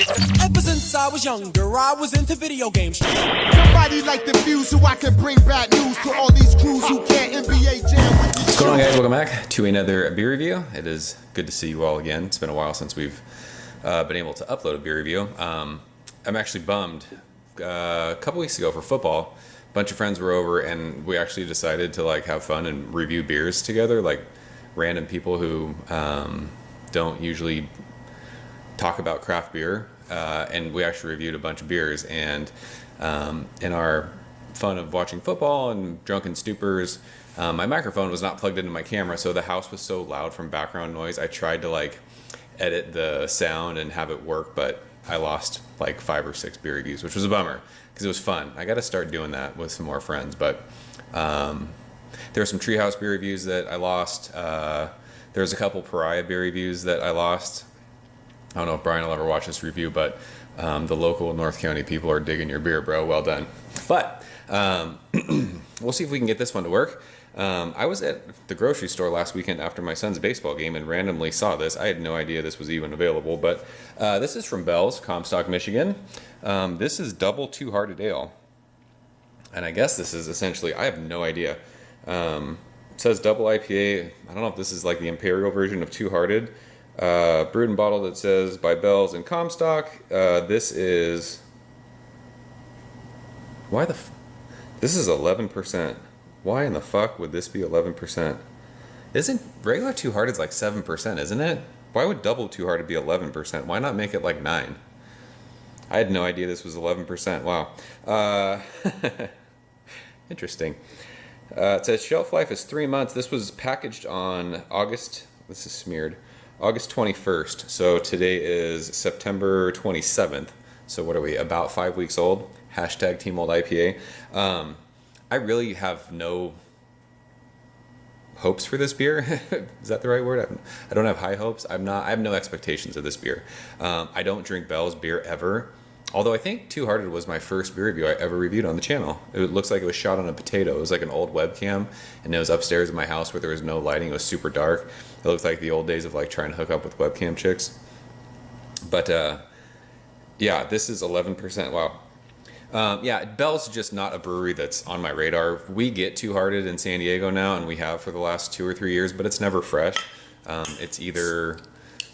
Ever since I was younger, I was into video games. Somebody like the Fuse so I can bring bad news to all these crews who can't NBA jam with What's going on, guys? Welcome back to another beer review. It is good to see you all again. It's been a while since we've been able to upload a beer review. I'm actually bummed. A couple weeks ago for football, a bunch of friends were over and we actually decided to like have fun and review beers together, like random people who don't usually talk about craft beer. And we actually reviewed a bunch of beers, and in our fun of watching football and drunken stupors, my microphone was not plugged into my camera, so the house was so loud from background noise. I tried to like edit the sound and have it work, but I lost like 5 or 6 beer reviews, which was a bummer because it was fun. I got to start doing that with some more friends, but there were some Treehouse beer reviews that I lost. There was a couple Pariah beer reviews that I lost. I don't know if Brian will ever watch this review, but the local North County people are digging your beer, bro. Well done. But we'll see if we can get this one to work. I was at the grocery store last weekend after my son's baseball game and randomly saw this. I had no idea this was even available, but this is from Bell's, Comstock, Michigan. This is Double Two Hearted Ale. And I guess this is essentially, I have no idea. It says double IPA. I don't know if this is like the Imperial version of Two Hearted. Brewed and bottled, it says, by Bell's in Comstock. This is... This is 11%. Why in the fuck would this be 11%? Isn't regular Two Hearted like 7%, isn't it? Why would double Two Hearted be 11%? Why not make it like 9? I had no idea this was 11%. Wow. Interesting. It says shelf life is 3 months. This was packaged on August... This is smeared. August 21st. So today is September 27th. So what are we? About 5 weeks old. Hashtag Team Old IPA. I really have no hopes for this beer. Is that the right word? I don't have high hopes. I have no expectations of this beer. I don't drink Bell's beer ever. Although I think Two Hearted was my first beer review I ever reviewed on the channel. It looks like it was shot on a potato. It was like an old webcam, and it was upstairs in my house where there was no lighting. It was super dark. It looked like the old days of like trying to hook up with webcam chicks. But yeah, this is 11%. Wow. Yeah, Bell's just not a brewery that's on my radar. We get Two Hearted in San Diego now, and we have for the last 2 or 3 years, but it's never fresh. It's either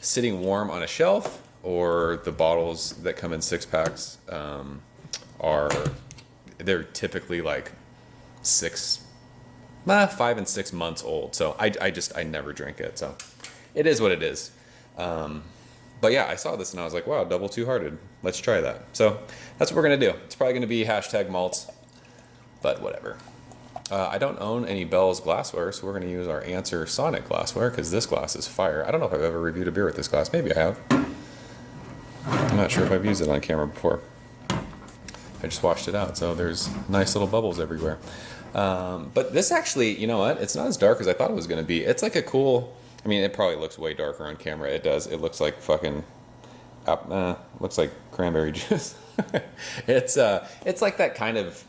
sitting warm on a shelf, or the bottles that come in 6-packs they're typically like 5 and 6 months old. So I never drink it. So it is what it is. But yeah, I saw this and I was like, wow, double Two Hearted. Let's try that. So that's what we're going to do. It's probably going to be hashtag malts, but whatever. I don't own any Bell's glassware, so we're going to use our Answer Sonic glassware because this glass is fire. I don't know if I've ever reviewed a beer with this glass. Maybe I have. I'm not sure if I've used it on camera before. I just washed it out, so there's nice little bubbles everywhere. But this actually, you know what? It's not as dark as I thought it was going to be. It's like a cool... I mean, it probably looks way darker on camera. It does. It looks like fucking... looks like cranberry juice. It's like that kind of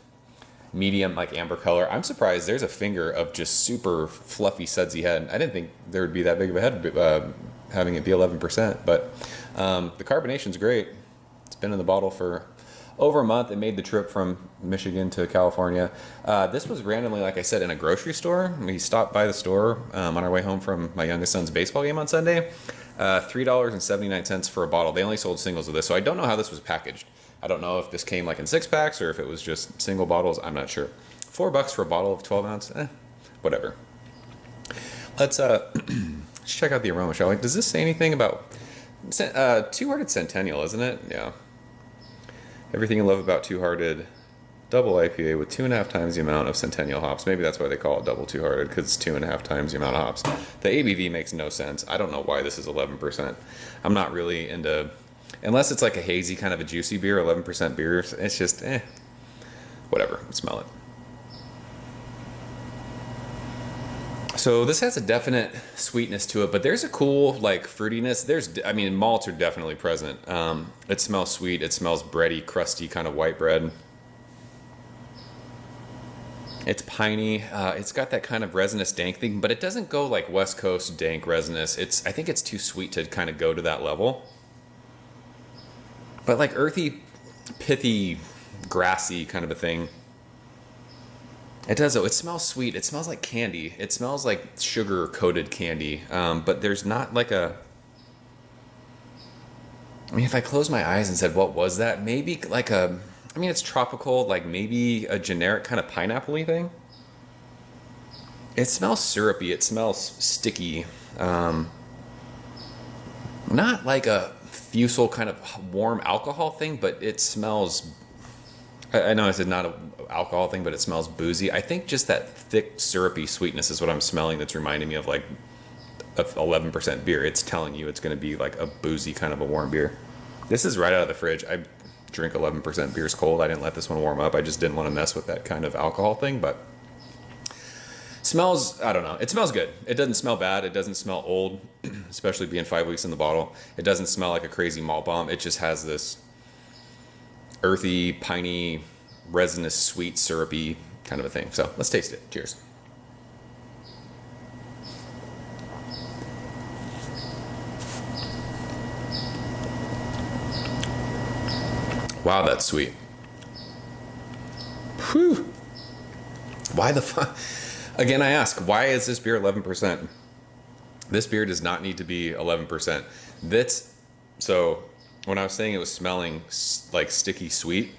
medium, like amber color. I'm surprised there's a finger of just super fluffy, sudsy head. I didn't think there would be that big of a head having it be 11%, but the carbonation's great. It's been in the bottle for over a month. It made the trip from Michigan to California. This was randomly, like I said, in a grocery store. We stopped by the store on our way home from my youngest son's baseball game on Sunday. $3.79 for a bottle. They only sold singles of this, so I don't know how this was packaged. I don't know if this came like in 6-packs or if it was just single bottles. I'm not sure. $4 for a bottle of 12 ounce. Whatever. Let's check out the aroma, shall we? Does this say anything about Two Hearted Centennial, isn't it? Yeah. Everything you love about Two Hearted double IPA with 2.5 times the amount of Centennial hops. Maybe that's why they call it double Two Hearted, because it's 2.5 times the amount of hops. The ABV makes no sense. I don't know why this is 11%. I'm not really into, unless it's like a hazy kind of a juicy beer, 11% beer. It's just whatever. Smell it. So this has a definite sweetness to it, but there's a cool like fruitiness. Malts are definitely present. It smells sweet. It smells bready, crusty, kind of white bread. It's piney. It's got that kind of resinous dank thing, but it doesn't go like West Coast dank resinous. I think it's too sweet to kind of go to that level. but like earthy, pithy, grassy kind of a thing. It does though. It smells sweet. It smells like candy. It smells like sugar coated candy. But there's not like a. I mean, if I closed my eyes and said, "What was that?" Maybe like a. I mean, it's tropical. Like maybe a generic kind of pineapple-y thing. It smells syrupy. It smells sticky. Not like a fusel kind of warm alcohol thing, but it smells. I know I said not an alcohol thing, but it smells boozy. I think just that thick, syrupy sweetness is what I'm smelling that's reminding me of like 11% beer. It's telling you it's going to be like a boozy kind of a warm beer. This is right out of the fridge. I drink 11% beers cold. I didn't let this one warm up. I just didn't want to mess with that kind of alcohol thing, but smells, I don't know. It smells good. It doesn't smell bad. It doesn't smell old, especially being 5 weeks in the bottle. It doesn't smell like a crazy malt bomb. It just has this earthy, piney, resinous, sweet, syrupy kind of a thing. So let's taste it. Cheers. Wow, that's sweet. Whew. Why the fuck? Again, I ask, why is this beer 11%? This beer does not need to be 11%. So when I was saying it was smelling like sticky sweet,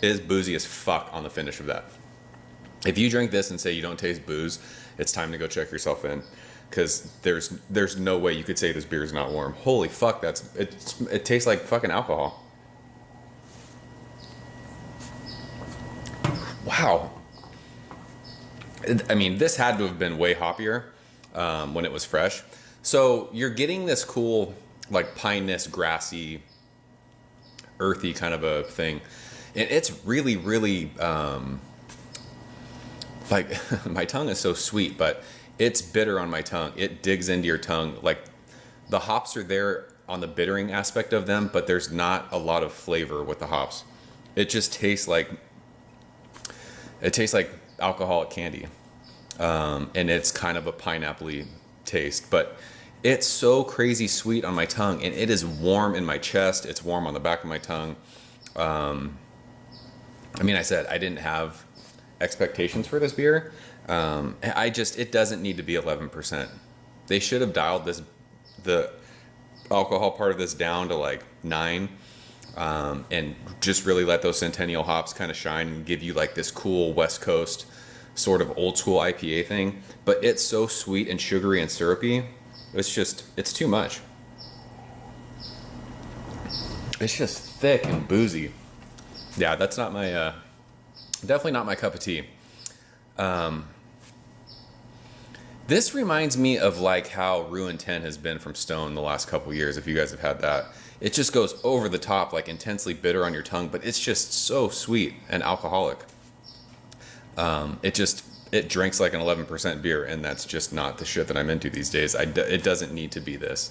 it is boozy as fuck on the finish of that. If you drink this and say you don't taste booze, it's time to go check yourself in, because there's no way you could say this beer is not warm. Holy fuck, it tastes like fucking alcohol. Wow. I mean, this had to have been way hoppier when it was fresh. So you're getting this cool, like pineness, grassy, earthy kind of a thing. And it's really, really, like, my tongue is so sweet, but it's bitter on my tongue. It digs into your tongue. Like, the hops are there on the bittering aspect of them, but there's not a lot of flavor with the hops. It just tastes like alcoholic candy. And it's kind of a pineapple-y taste, but it's so crazy sweet on my tongue, and it is warm in my chest. It's warm on the back of my tongue. I mean, I said I didn't have expectations for this beer. It doesn't need to be 11%. They should have dialed the alcohol part of this down to like 9, and just really let those Centennial hops kind of shine and give you like this cool West Coast sort of old school IPA thing. But it's so sweet and sugary and syrupy. It's too much. It's just thick and boozy. Yeah, that's not my, definitely not my cup of tea. This reminds me of like how Ruin 10 has been from Stone the last couple years, if you guys have had that. It just goes over the top, like intensely bitter on your tongue, but it's just so sweet and alcoholic. It drinks like an 11% beer, and that's just not the shit that I'm into these days. It doesn't need to be this.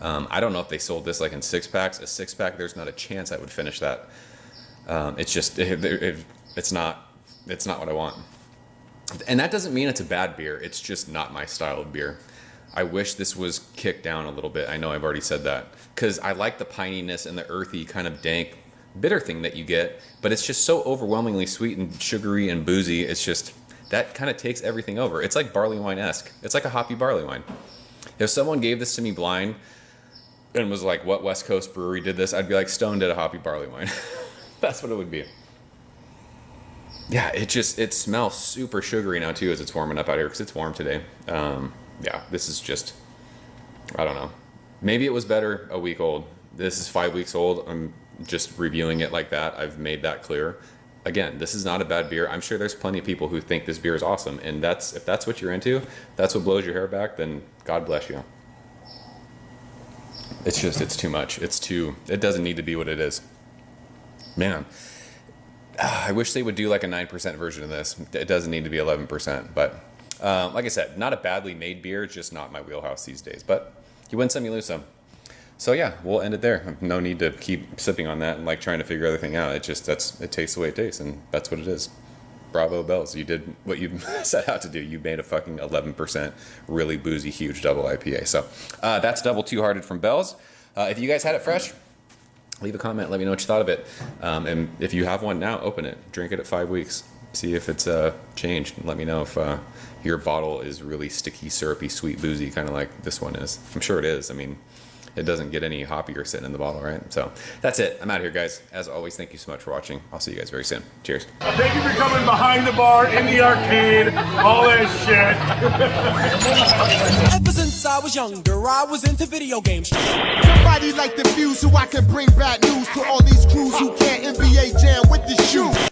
I don't know if they sold this like in 6-packs. A 6-pack, there's not a chance I would finish that. It's not what I want. And that doesn't mean it's a bad beer. It's just not my style of beer. I wish this was kicked down a little bit. I know I've already said that, because I like the pininess and the earthy kind of dank bitter thing that you get, but it's just so overwhelmingly sweet and sugary and boozy. It's just, that kind of takes everything over. It's like barley wine-esque. It's like a hoppy barley wine. If someone gave this to me blind and was like, what West Coast brewery did this? I'd be like, Stone did a hoppy barley wine. That's what it would be. Yeah, it smells super sugary now too as it's warming up out here, because it's warm today. Yeah, this is just, I don't know. Maybe it was better a week old. This is 5 weeks old. I'm just reviewing it like that. I've made that clear. Again, this is not a bad beer. I'm sure there's plenty of people who think this beer is awesome, and if that's what you're into, that's what blows your hair back, then God bless you. It's too much. It doesn't need to be what it is. Man, I wish they would do like a 9% version of this. It doesn't need to be 11%, but like I said, not a badly made beer, just not my wheelhouse these days. But you win some, you lose some. So yeah, we'll end it there. No need to keep sipping on that and like trying to figure everything out. It tastes the way it tastes, and that's what it is. Bravo, Bells. You did what you set out to do. You made a fucking 11% really boozy, huge double IPA. So that's Double Two Hearted from Bells. If you guys had it fresh, leave a comment. Let me know what you thought of it. And if you have one now, open it. Drink it at 5 weeks. See if it's changed. And let me know if your bottle is really sticky, syrupy, sweet, boozy, kind of like this one is. I'm sure it is. I mean, it doesn't get any hoppier sitting in the bottle, right? So that's it. I'm out of here, guys. As always, thank you so much for watching. I'll see you guys very soon. Cheers. Thank you for coming behind the bar, in the arcade, all that shit. Ever since I was younger, I was into video games. Somebody like the fuse so I can bring bad news to all these crews who can't NBA jam with the shoe.